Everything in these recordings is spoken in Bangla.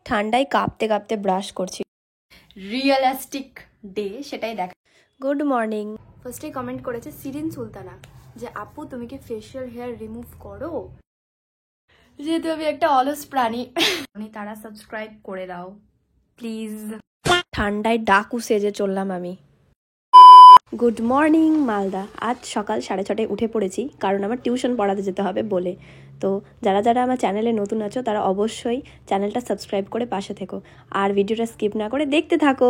ঠান্ডায় কাঁপতে কাঁপতে ব্রাশ করছি। রিয়েলিস্টিক ডে সেটাই দেখা। Good morning. ফার্স্টে কমেন্ট করেছে সিরিন সুলতানা যে আপু তুমি কি ফেশিয়াল হেয়ার রিমুভ করো? যেহেতু আমি একটা অলস প্রাণী, তারা সাবস্ক্রাইব করে দাও প্লিজ। ঠান্ডায় ডাকু সেজে চললাম আমি। Good morning Malda. আজ সকাল 6:30টায় উঠে পড়েছি, কারণ আমার টিউশন পড়াতে যেতে হবে বলে। তো যারা যারা আমার চ্যানেলে নতুন আছো তারা অবশ্যই চ্যানেলটা সাবস্ক্রাইব করে পাশে থেকো, আর ভিডিওটা স্কিপ না করে দেখতে থাকো।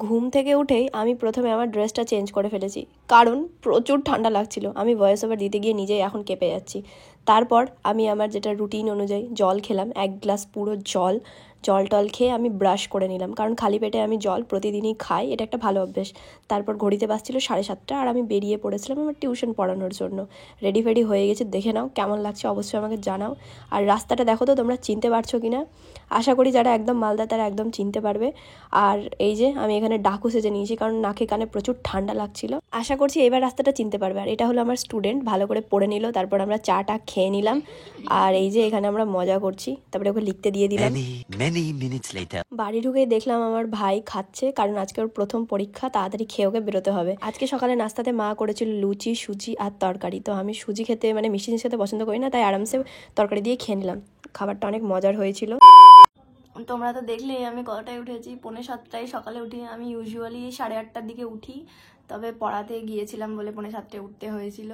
ঘুম থেকে উঠেই আমি প্রথমে আমার ড্রেসটা চেঞ্জ করে ফেলেছি, কারণ প্রচুর ঠান্ডা লাগছিল। আমি ভয়েস ওভার দিতে গিয়ে নিজেই এখন কেঁপে যাচ্ছি। তারপর আমি আমার যেটা রুটিন অনুযায়ী জল খেলাম, 1 গ্লাস পুরো জল টল খেয়ে আমি ব্রাশ করে নিলাম, কারণ খালি পেটে আমি জল প্রতিদিনই খাই, এটা একটা ভালো অভ্যেস। তারপর ঘড়িতে বাজছিল 7:30, আর আমি বেরিয়ে পড়েছিলাম আমার টিউশন পড়ানোর জন্য। রেডি ফেডি হয়ে গেছে, দেখে নাও কেমন লাগছে অবশ্যই আমাকে জানাও। আর রাস্তাটা দেখো তো তোমরা চিনতে পারছো কি না। আশা করি যারা একদম মালদা তারা একদম চিনতে পারবে। আর এই যে আমি এখানে ডাকু সেজে নিয়েছি, কারণ নাকে কানে প্রচুর ঠান্ডা লাগছিল। আশা করছি এবার রাস্তাটা চিনতে পারবে। আর এটা হলো আমার স্টুডেন্ট, ভালো করে পড়ে নিল। তারপর আমরা চাটা খেয়ে নিলাম, আর এই যে এখানে আমরা মজা করছি। তারপরে ওকে লিখতে দিয়ে দিলাম। বাড়ি ঢুকেই দেখলাম আমার ভাই খাচ্ছে, কারণ আজকে ওর প্রথম পরীক্ষা, তাড়াতাড়ি খেয়ে ওকে বেরোতে হবে। আজকে সকালে নাস্তাতে মা করেছিল লুচি, সুজি আর তরকারি। তো আমি সুজি খেতে মানে মিষ্টি জিনিস খেতে পছন্দ করি না, তাই আরামসে তরকারি দিয়ে খেয়ে নিলাম। খাবারটা অনেক মজার হয়েছিল। তোমরা তো দেখলে আমি কটায় উঠেছি, 6:45 সকালে উঠি। আমি ইউজুয়ালি 8:30টার দিকে উঠি, তবে পড়াতে গিয়েছিলাম বলে 6:45টায় উঠতে হয়েছিল।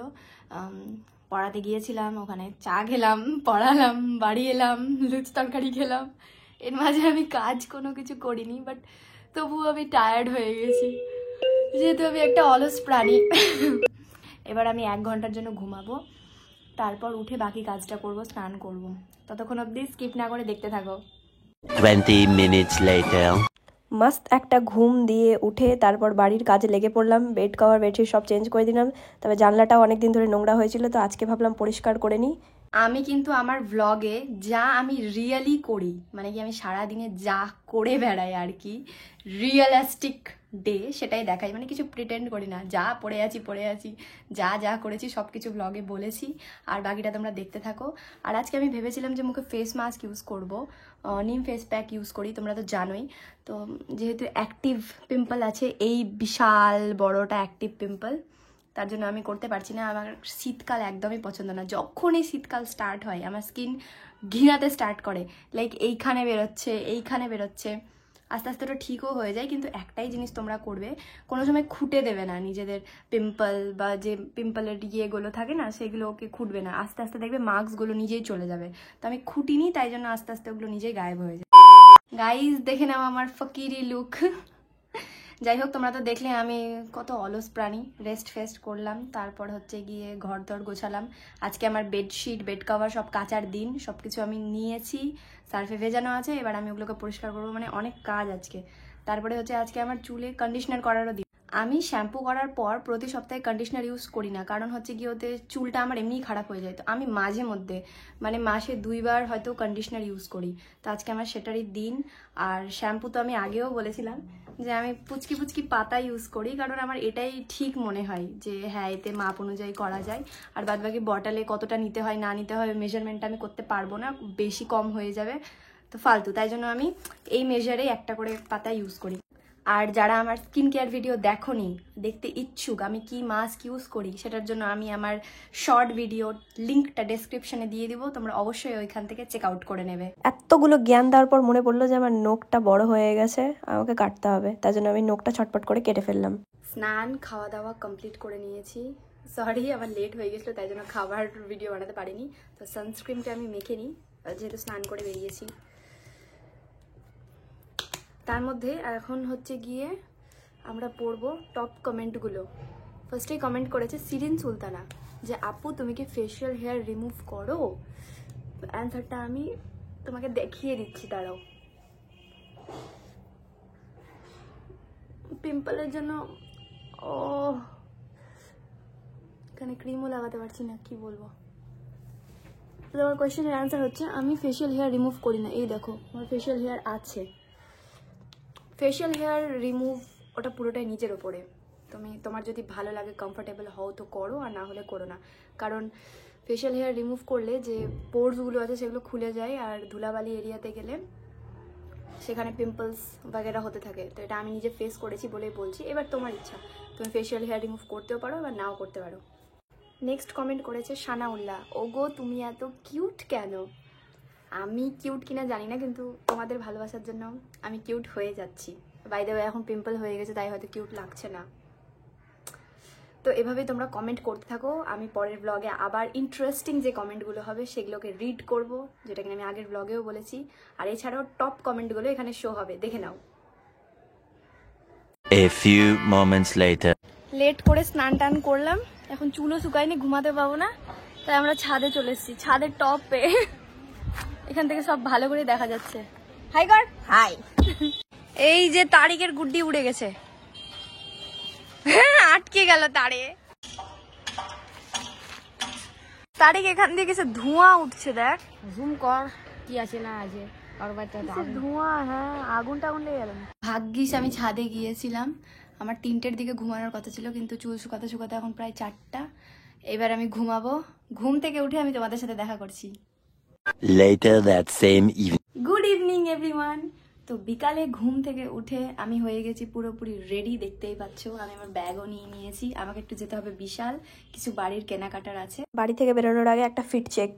পড়াতে গিয়েছিলাম, ওখানে চা খেলাম, পড়ালাম, বাড়ি এলাম, লুচি তরকারি খেলাম। এর মাঝে আমি কাজ কোনো কিছু করিনি, বাট তবুও আমি টায়ার্ড হয়ে গেছি, যেহেতু আমি একটা অলস প্রাণী। এবার আমি 1 ঘন্টার জন্য ঘুমাবো, তারপর উঠে বাকি কাজটা করব, স্নান করব। ততক্ষণ অবধি স্কিপ না করে দেখতে থাকো। 20 minutes later. মস্ত একটা ঘুম দিয়ে উঠে তারপর বাড়ির কাজে লেগে পড়লাম। বেড কভার বেডশিট সব চেঞ্জ করে দিলাম। তবে জানলাটাও অনেকদিন ধরে নোংরা হয়েছিল, তো আজকে ভাবলাম পরিষ্কার করে নিই। আমি কিন্তু আমার ভ্লগে যা আমি রিয়েলি করি, মানে কি আমি সারাদিনে যা করে বেড়াই আর কি, রিয়েলিস্টিক ডে সেটাই দেখাই। মানে কিছু প্রিটেন্ড করি না, যা পড়ে আছি, যা যা করেছি সব কিছু ভ্লগে বলেছি। আর বাকিটা তোমরা দেখতে থাকো। আর আজকে আমি ভেবেছিলাম যে মুখে ফেস মাস্ক ইউজ করবো, নিম ফেস প্যাক ইউজ করি, তোমরা তো জানোই। তো যেহেতু অ্যাক্টিভ পিম্পল আছে, এই বিশাল বড়টা অ্যাক্টিভ পিম্পল, তার জন্য আমি করতে পারছি না। আমার শীতকাল একদমই পছন্দ না। যখনই শীতকাল স্টার্ট হয় আমার স্কিন ঘৃণাতে স্টার্ট করে, লাইক এইখানে বেরোচ্ছে। আস্তে আস্তে ওটা ঠিকও হয়ে যায়, কিন্তু একটাই জিনিস তোমরা করবে, কোনো সময় খুঁটে দেবে না নিজেদের পিম্পল, বা যে পিম্পলের ইয়েগুলো থাকে না সেগুলোকে খুঁটবে না। আস্তে আস্তে দেখবে মার্কসগুলো নিজেই চলে যাবে। তো আমি খুঁটিনি, তাই জন্য আস্তে আস্তে ওগুলো নিজেই গায়েব হয়ে যায়। গাইজ দেখে নাও আমার ফকিরি লুক। যাই হোক, তোমরা তো দেখলে আমি কত অলস প্রাণী। রেস্ট ফেস্ট করলাম, তারপর হচ্ছে গিয়ে ঘর দর গোছালাম। আজকে আমার বেডশিট বেড কভার সব কাচার দিন, সব কিছু আমি নিয়েছি, সার্ফে ভেজানো আছে। এবার আমি ওগুলোকে পরিষ্কার করবো, মানে অনেক কাজ আজকে। তারপরে হচ্ছে আজকে আমার চুলে কন্ডিশনার করারও দিন। আমি শ্যাম্পু করার পর প্রতি সপ্তাহে কন্ডিশনার ইউজ করি না, কারণ হচ্ছে কি ওতে চুলটা আমার এমনিই খারাপ হয়ে যায়। তো আমি মাঝে মধ্যে মানে মাসে 2 বার হয়তো কন্ডিশনার ইউজ করি। তো আজকে আমার সেটারই দিন। আর শ্যাম্পু তো আমি আগেও বলেছিলাম যে আমি পুচকি পাতা ইউজ করি, কারণ আমার এটাই ঠিক মনে হয় যে হ্যাঁ এতে মাপ অনুযায়ী করা যায়। আর বাদবাকি বটলে কতটা নিতে হয় না নিতে হয় মেজারমেন্টটা আমি করতে পারবো না, বেশি কম হয়ে যাবে তো ফালতু। তাই জন্য আমি এই মেজারেই একটা করে পাতা ইউজ করি। আর যারা আমার স্কিন কেয়ার ভিডিও দেখোনি, দেখতে ইচ্ছুক আমি কি মাস্ক ইউজ করি, সেটার জন্য আমি আমার শর্ট ভিডিও লিঙ্কটা ডেসক্রিপশনে দিয়ে দিব, তোমরা অবশ্যই ওইখান থেকে চেক আউট করে নেবে। এতগুলো জ্ঞান দেওয়ার পর মনে পড়লো যে আমার নোকটা বড় হয়ে গেছে, আমাকে কাটতে হবে। তার জন্য আমি নোকটা ছটপট করে কেটে ফেললাম। স্নান খাওয়া দাওয়া কমপ্লিট করে নিয়েছি। সরি আমার লেট হয়ে গেছিলো, তাই জন্য খাবার ভিডিও বানাতে পারিনি। তো সানস্ক্রিনটা আমি মেখে নিই, যেহেতু স্নান করে বেরিয়েছি। তার মধ্যে এখন হচ্ছে গিয়ে আমরা পড়বো টপ কমেন্টগুলো। ফার্স্টেই কমেন্ট করেছে সিরিন সুলতানা যে আপু তুমি কি ফেশিয়াল হেয়ার রিমুভ করো? অ্যান্সারটা আমি তোমাকে দেখিয়ে দিচ্ছি, দাঁড়াও। পিম্পলের জন্য ও এখানে ক্রিমও লাগাতে পারছি না, কি বলবো। তোমার কোয়েশ্চেনের অ্যান্সার হচ্ছে আমি ফেশিয়াল হেয়ার রিমুভ করি না। এই দেখো আমার ফেশিয়াল হেয়ার আছে। ফেশিয়াল হেয়ার রিমুভ ওটা পুরোটাই নিজের ওপরে। তোমার যদি ভালো লাগে কমফোর্টেবল হও তো করো, আর না হলে করো না। কারণ ফেশিয়াল হেয়ার রিমুভ করলে যে পোরসগুলো আছে সেগুলো খুলে যায়, আর ধুলাবালি এরিয়াতে গেলে সেখানে পিম্পলস বাগেরা হতে থাকে। তো এটা আমি নিজে ফেস করেছি বলেই বলছি। এবার তোমার ইচ্ছা, তুমি ফেশিয়াল হেয়ার রিমুভ করতেও পারো বা নাও করতে পারো। নেক্সট কমেন্ট করেছে সানাউল্লাহ, ওগো তুমি এত কিউট কেন? আমি কিউট কিনা জানি না, কিন্তু তোমাদের ভালোবাসার জন্য আমি কিউট হয়ে যাচ্ছি। বাই দ্য ওয়ে এখন পিম্পল হয়ে গেছে তাই হয়তো কিউট লাগছে না। তো এভাবেই তোমরা কমেন্ট করতে থাকো, আমি পরের ব্লগে আবার ইন্টারেস্টিং যে কমেন্টগুলো হবে সেগুলোকে রিড করব, যেটা কিনা আমি আগের ব্লগেও বলেছি। আর এছাড়াও টপ কমেন্টগুলো এখানে শো হবে, দেখে নাও। A few moments later. Late করে স্নান টান করলাম, এখন চুলও শুকায়নি, ঘুমাতে পাবো না, তাই আমরা ছাদে চলে এসেছি। ছাদের টপে এখান থেকে সব ভালো করে দেখা যাচ্ছে। হাই কর, হাই। এই যে তারিকের গুড্ডি উড়ে গেছে, আটকে গেল তারে। তারিক এখান দিয়ে কিছু ধোঁয়া উঠছে, দেখ জুম কর কি আছে না আছে। ধোঁয়া, হ্যাঁ আগুন টাগুন লেগে গেল। ভাগ্যিস আমি ছাদে গিয়েছিলাম, আমার 3টের দিকে ঘুমানোর কথা ছিল, কিন্তু চুল শুকাতে শুকাতে এখন প্রায় 4টা। এবার আমি ঘুমাবো, ঘুম থেকে উঠে আমি তোমাদের সাথে দেখা করছি। Later that same evening. Good evening everyone. তো বিকালে ঘুম থেকে উঠে আমি হয়ে গেছি পুরোপুরি রেডি, দেখতেই পাচ্ছ। আমি আমার ব্যাগও নিয়ে নিয়েছি, আমাকে একটু যেতে হবে বিশাল, কিছু বাড়ির কেনাকাটার আছে। বাড়ি থেকে বেরোনোর আগে একটা ফিট চেক।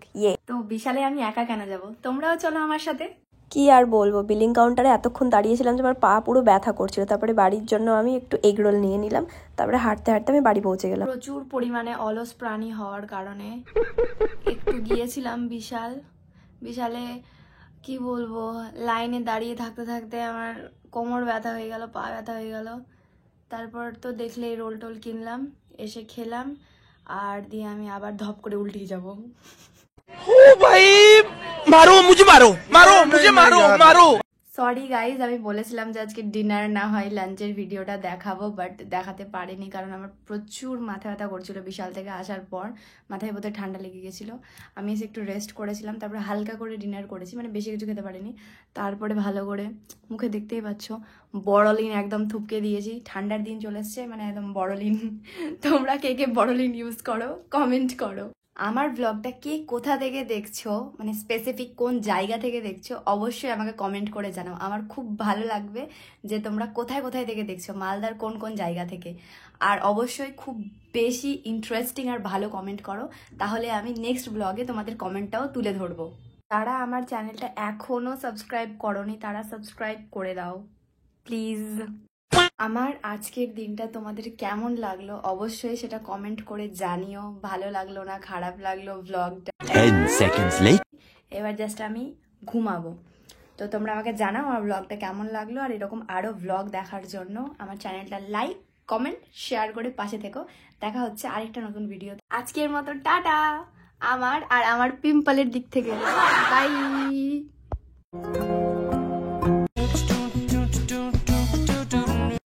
তো বিশালে আমি একা কেন যাব, তোমরাও চলো আমার সাথে। কি আর বলবো, বিলিং কাউন্টারে এতক্ষণ দাঁড়িয়েছিলাম যে আমার পা পুরো ব্যথা করছিল। তারপরে বাড়ির জন্য আমি একটু এগরোল নিয়ে নিলাম, তারপরে হাঁটতে হাঁটতে আমি বাড়ি পৌঁছে গেলাম। প্রচুর পরিমাণে অলস প্রাণী হওয়ার কারণে একটু গিয়েছিলাম বিশালে কি বলবো, লাইনে দাঁড়িয়ে থাকতে থাকতে আমার কোমর ব্যথা হয়ে গেল, পা ব্যথা হয়ে গেল। তারপর তো দেখলেই রোল টোল কিনলাম, এসে খেলাম, আর দিয়ে আমি আবার ধপ করে উল্টিয়ে যাব। সরি গাইজ, আমি বলেছিলাম যে আজকে ডিনার না হয় লাঞ্চের ভিডিওটা দেখাবো, বাট দেখাতে পারিনি, কারণ আমার প্রচুর মাথা ব্যথা করছিল বিশাল থেকে আসার পর। মাথায় বোধহয় ঠান্ডা লেগে গেছিলো, আমি এসে একটু রেস্ট করেছিলাম, তারপরে হালকা করে ডিনার করেছি, মানে বেশি কিছু খেতে পারিনি। তারপরে ভালো করে মুখে দেখতেই পাচ্ছ বড়লিন একদম থুপকে দিয়েছি। ঠান্ডার দিন চলে এসছে, মানে একদম বড়লিন। তোমরা কে কে বড়লিন ইউজ করো কমেন্ট করো। আমার ব্লগটা কে কোথা থেকে দেখছো, মানে স্পেসিফিক কোন জায়গা থেকে দেখছো, অবশ্যই আমাকে কমেন্ট করে জানাও। আমার খুব ভালো লাগবে যে তোমরা কোথায় কোথায় থেকে দেখছো, মালদার কোন কোন জায়গা থেকে। আর অবশ্যই খুব বেশি ইন্টারেস্টিং আর ভালো কমেন্ট করো, তাহলে আমি নেক্সট ব্লগে তোমাদের কমেন্টটাও তুলে ধরবো। তারা আমার চ্যানেলটা এখনো সাবস্ক্রাইব করোনি, তারা সাবস্ক্রাইব করে দাও প্লিজ। আমার আজকের দিনটা তোমাদের কেমন লাগলো অবশ্যই সেটা কমেন্ট করে জানিও। ভালো লাগলো না খারাপ লাগলো ব্লগটা। 10 seconds later. এবার জাস্ট আমি ঘুমাবো। তো তোমরা আমাকে জানাও আমার ব্লগটা কেমন লাগলো, আর এরকম আরো ব্লগ দেখার জন্য আমার চ্যানেলটা লাইক কমেন্ট শেয়ার করে পাশে থেকো। দেখা হচ্ছে আরেকটা নতুন ভিডিও। আজকের মতো টাটা আমার আর আমার পিম্পলের দিক থেকে, বাই।